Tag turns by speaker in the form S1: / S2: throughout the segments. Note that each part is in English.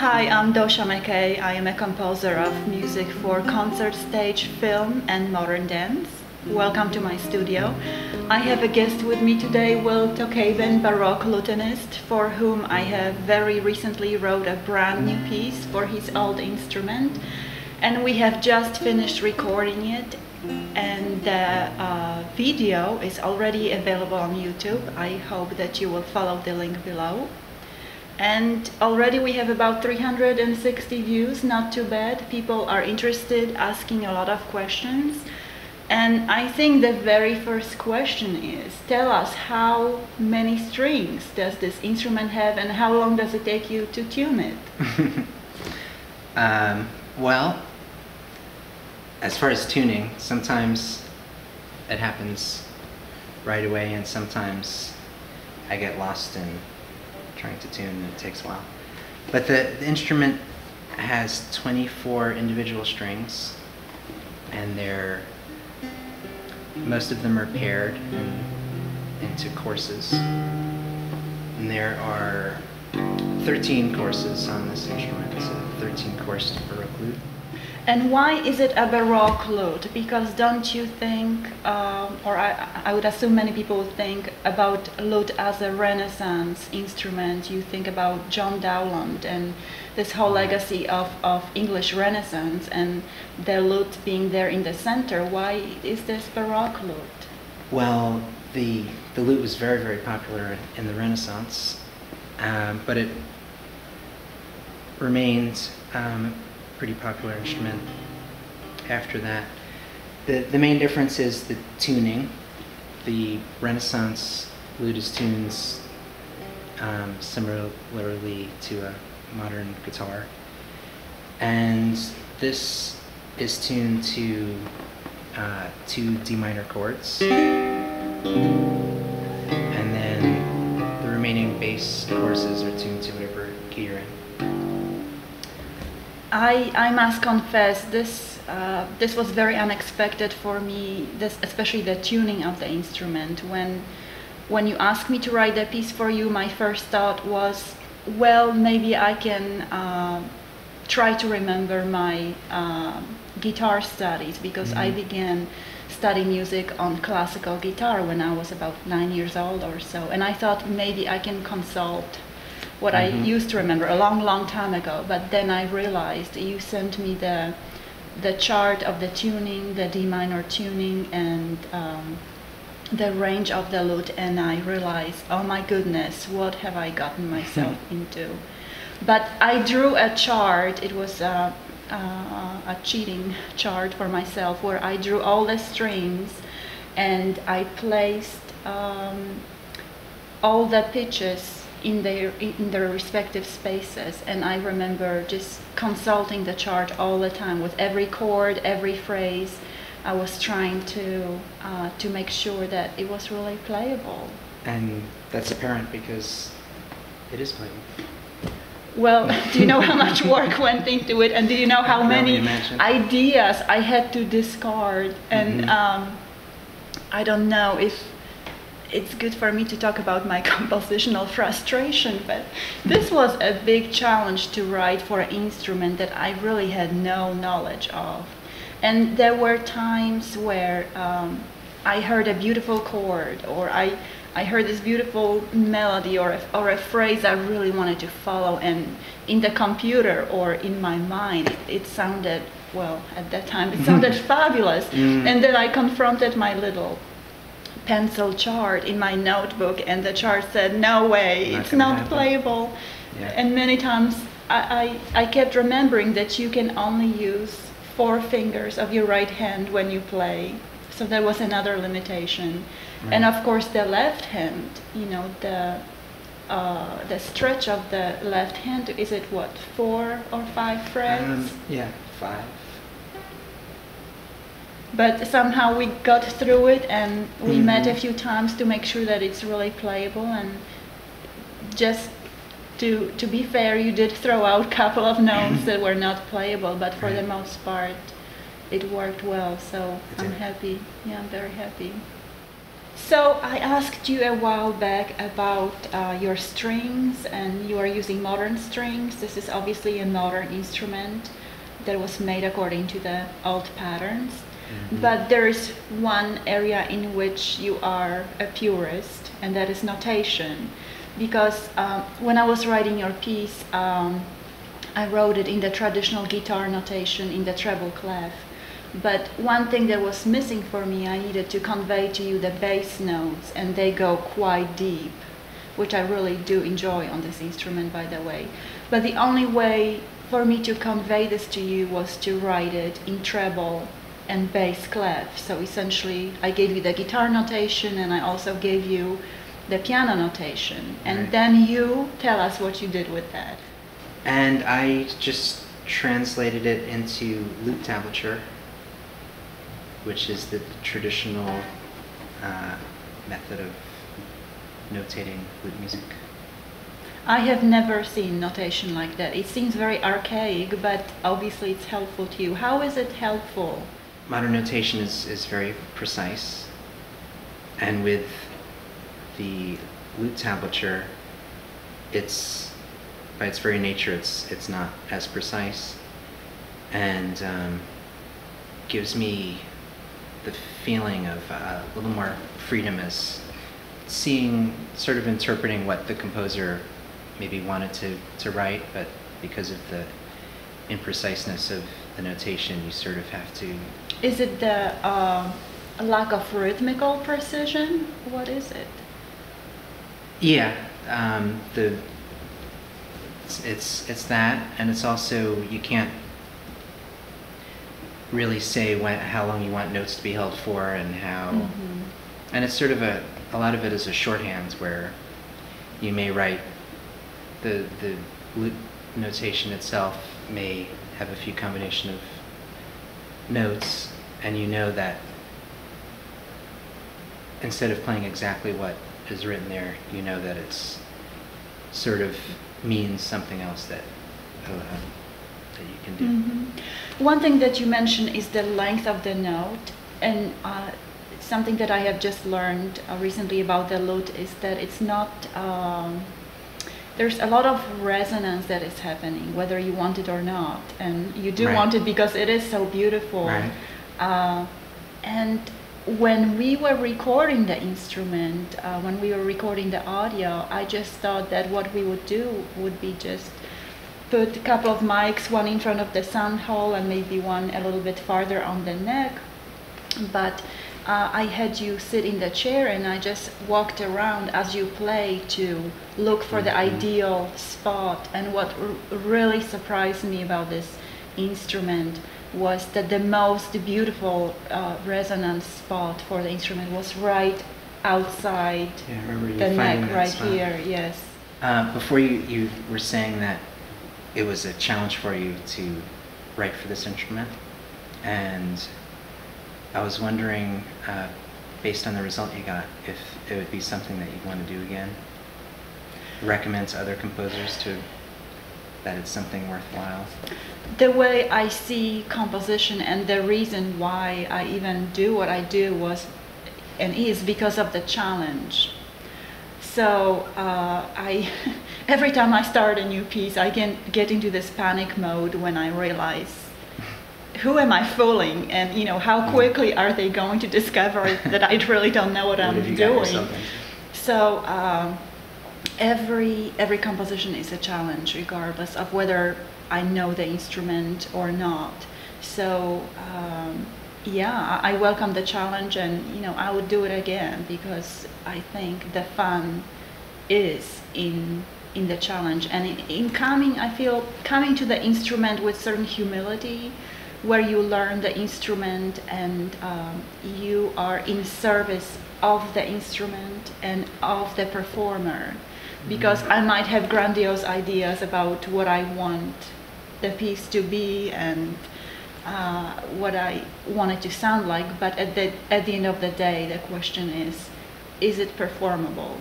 S1: Hi, I'm Dosia McKay. I am a composer of music for concert, stage, film, and modern dance. Welcome to my studio. I have a guest with me today, Will Tocaben, Baroque lutenist, for whom I have very recently wrote a brand new piece for his old instrument. And we have just finished recording it, and the video is already available on YouTube. I hope that you will follow the link below. And already we have about 360 views, not too bad. People are interested, asking a lot of questions. And I think the very first question is, tell us how many strings does this instrument have and how long does it take you to tune it?
S2: Well, as far as tuning, sometimes it happens right away and sometimes I get lost in trying to tune and it takes a while. But the instrument has 24 individual strings, and most of them are paired into courses. And there are 13 courses on this instrument. It's a 13-course Baroque lute.
S1: And why is it a Baroque lute? Because don't you think, or I would assume many people think about lute as a Renaissance instrument. You think about John Dowland and this whole legacy of English Renaissance and the lute being there in the center. Why is this Baroque lute?
S2: Well, the lute was very, very popular in the Renaissance, but it remained pretty popular instrument after that. The main difference is the tuning. The Renaissance lute is tuned similarly to a modern guitar, and this is tuned to 2 D minor chords, and then the remaining bass courses are tuned to whatever key you're in.
S1: I must confess, this was very unexpected for me, especially the tuning of the instrument. When you asked me to write a piece for you, my first thought was, well, maybe I can try to remember my guitar studies, because I began studying music on classical guitar when I was about 9 years old or so, and I thought maybe I can consult what I used to remember a long time ago. But then I realized you sent me the chart of the tuning, the D minor tuning, and the range of the lute, and I realized, oh my goodness, what have I gotten myself into? But I drew a chart. It was a cheating chart for myself, where I drew all the strings and I placed all the pitches in their respective spaces, and I remember just consulting the chart all the time with every chord, every phrase. I was trying to make sure that it was really playable.
S2: And that's apparent because it is playable.
S1: Well, do you know how much work went into it, and do you know how many ideas I had to discard? And I don't know if it's good for me to talk about my compositional frustration, but this was a big challenge to write for an instrument that I really had no knowledge of. And there were times where I heard a beautiful chord, or I heard this beautiful melody, or a phrase I really wanted to follow, and in the computer or in my mind it sounded, well, at that time it sounded fabulous. And then I confronted my little pencil chart in my notebook, and the chart said, no way, it's not playable. And many times I kept remembering that you can only use 4 fingers of your right hand when you play, so there was another limitation. And of course the left hand, you know, the stretch of the left hand, is it what, 4 or 5 frets?
S2: Yeah, 5.
S1: But somehow we got through it, and we met a few times to make sure that it's really playable. And just to be fair, you did throw out a couple of notes that were not playable, but for the most part it worked well, so I'm happy. Yeah, I'm very happy. So I asked you a while back about your strings, and you are using modern strings. This is obviously a modern instrument that was made according to the old patterns. But there is one area in which you are a purist, and that is notation. Because when I was writing your piece, I wrote it in the traditional guitar notation in the treble clef. But one thing that was missing for me, I needed to convey to you the bass notes, and they go quite deep, which I really do enjoy on this instrument, by the way. But the only way for me to convey this to you was to write it in treble and bass clef. So essentially, I gave you the guitar notation, and I also gave you the piano notation. And then you tell us what you did with that.
S2: And I just translated it into lute tablature, which is the traditional method of notating lute music.
S1: I have never seen notation like that. It seems very archaic, but obviously it's helpful to you. How is it helpful?
S2: Modern notation is very precise, and with the lute tablature, it's, by its very nature, it's not as precise, and gives me the feeling of a little more freedom as seeing, sort of interpreting what the composer maybe wanted to write, but because of the impreciseness of the notation, you sort of have to...
S1: Is it the lack of rhythmical precision? What is it?
S2: Yeah, it's that, and it's also, you can't really say how long you want notes to be held for, and how, and it's sort of a lot of it is a shorthand where you may write the lute notation itself may have a few combination of notes, and you know that instead of playing exactly what is written there, you know that it's sort of means something else that you can do.
S1: One thing that you mentioned is the length of the note, and something that I have just learned recently about the lute is that it's not, there's a lot of resonance that is happening, whether you want it or not, and you do want it because it is so beautiful. And when we were recording the instrument, when we were recording the audio, I just thought that what we would do would be just put a couple of mics, one in front of the sound hole and maybe one a little bit farther on the neck. But I had you sit in the chair, and I just walked around as you play to look for the ideal spot. And what really surprised me about this instrument was that the most beautiful resonance spot for the instrument was right outside the neck, right here. Yes.
S2: Before you were saying that it was a challenge for you to write for this instrument, and I was wondering, based on the result you got, if it would be something that you'd want to do again, recommend to other composers that it's something worthwhile.
S1: The way I see composition, and the reason why I even do what I do was and is because of the challenge. So every time I start a new piece, I can get into this panic mode when I realize, who am I fooling? And how quickly are they going to discover that I really don't know what I'm doing? So every composition is a challenge, regardless of whether I know the instrument or not. So yeah, I welcome the challenge, and I would do it again, because I think the fun is in the challenge, and in coming, I feel coming to the instrument with certain humility, where you learn the instrument and you are in service of the instrument and of the performer. Because I might have grandiose ideas about what I want the piece to be and what I want it to sound like, but at the end of the day, the question is it performable?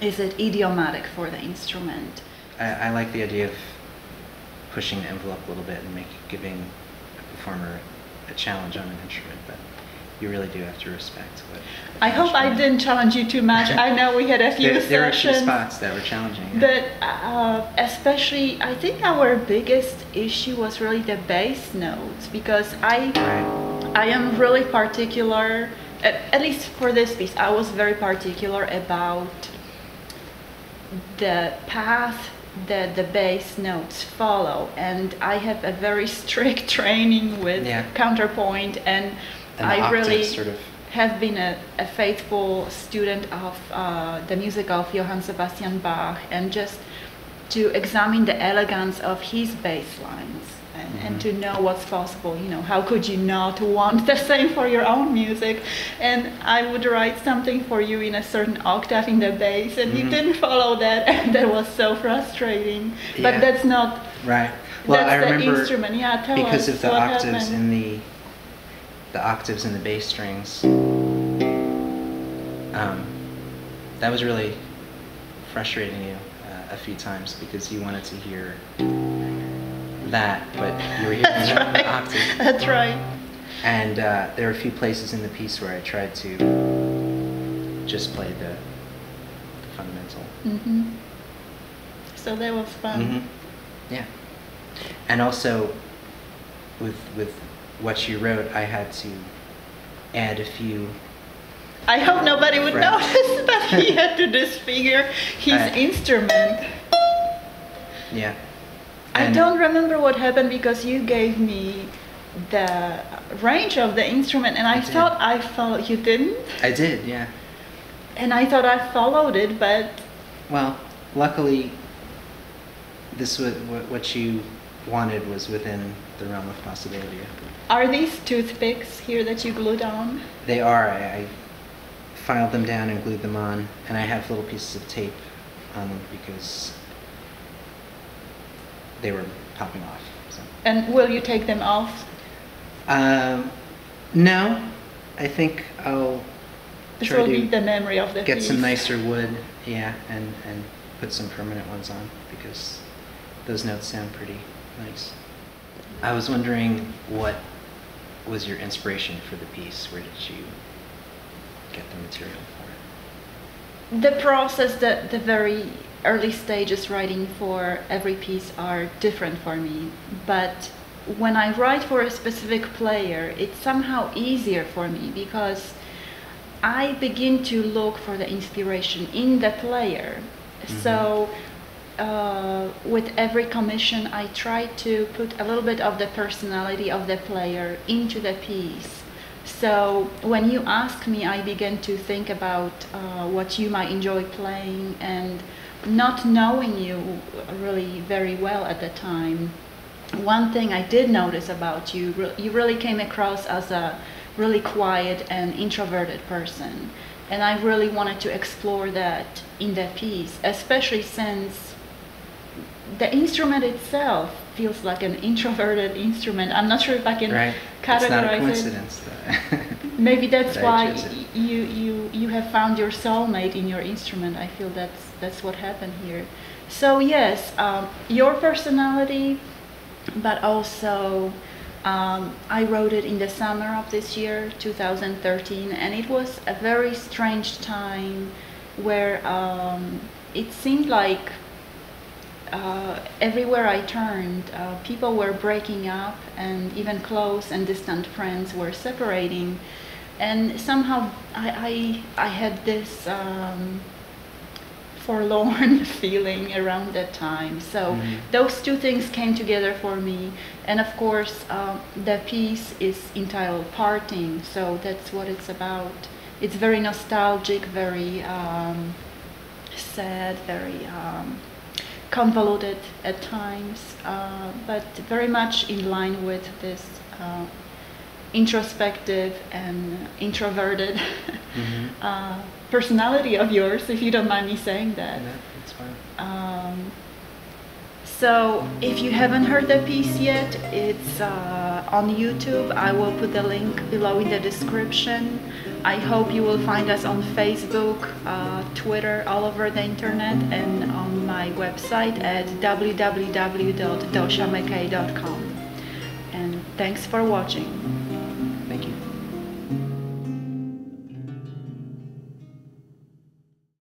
S1: Is it idiomatic for the instrument?
S2: I like the idea of pushing the envelope a little bit and giving a performer a challenge on an instrument, but you really do have to respect what.
S1: I hope I didn't challenge you too much. I know we had a few sessions.
S2: There were a few spots that were challenging. Yeah.
S1: But especially, I think our biggest issue was really the bass notes, because I am really particular, at least for this piece, I was very particular about the path that the bass notes follow, and I have a very strict training with counterpoint, and I really sort of have been a faithful student of the music of Johann Sebastian Bach, and just to examine the elegance of his bass lines and to know what's possible. You know, how could you not want the same for your own music? And I would write something for you in a certain octave in the bass, and you didn't follow that, and that was so frustrating. But that's not
S2: right. Well, I remember
S1: the instrument. Yeah, tell
S2: because
S1: us
S2: of the
S1: what
S2: octaves
S1: happened.
S2: in the octaves in the bass strings. That was really frustrating you a few times, because you wanted to hear that, but you were hearing the octave.
S1: That's right.
S2: And there were a few places in the piece where I tried to just play the fundamental.
S1: So that was fun.
S2: Yeah. And also, with what you wrote, I had to add a few.
S1: I hope nobody would notice, but he had to disfigure his instrument.
S2: Yeah.
S1: I don't remember what happened, because you gave me the range of the instrument, and I thought I followed. You didn't?
S2: I did, yeah.
S1: And I thought I followed it, but.
S2: Well, luckily, this was what you wanted was within the realm of possibility.
S1: Are these toothpicks here that you glued on?
S2: They are. I filed them down and glued them on, and I have little pieces of tape on them because they were popping off. So.
S1: And will you take them off?
S2: No. I think I'll try to
S1: the memory of the
S2: get
S1: piece.
S2: some nicer wood, and put some permanent ones on, because those notes sound pretty nice. I was wondering, what was your inspiration for the piece? Where did you get the material for it?
S1: The process, the very early stages writing for every piece are different for me, but when I write for a specific player, it's somehow easier for me, because I begin to look for the inspiration in the player. So with every commission, I try to put a little bit of the personality of the player into the piece. So when you ask me, I begin to think about what you might enjoy playing, and not knowing you really very well at the time. One thing I did notice about you, you really came across as a really quiet and introverted person. And I really wanted to explore that in the piece, especially since the instrument itself feels like an introverted instrument. I'm not sure if I can categorize it.
S2: It's not a coincidence, though.
S1: Maybe that's why you have found your soulmate in your instrument. I feel that's what happened here. So yes, your personality, but also I wrote it in the summer of this year, 2013, and it was a very strange time where it seemed like everywhere I turned, people were breaking up, and even close and distant friends were separating. And somehow I had this forlorn feeling around that time. So those two things came together for me. And of course, the piece is entitled Parting, so that's what it's about. It's very nostalgic, very sad, very convoluted at times, but very much in line with this introspective and introverted personality of yours, if you don't mind me saying that.
S2: No, that's fine.
S1: So if you haven't heard the piece yet, it's on YouTube. I will put the link below in the description. I hope you will find us on Facebook, Twitter, all over the internet, and on my website at www.dosiamackay.com. And thanks for watching.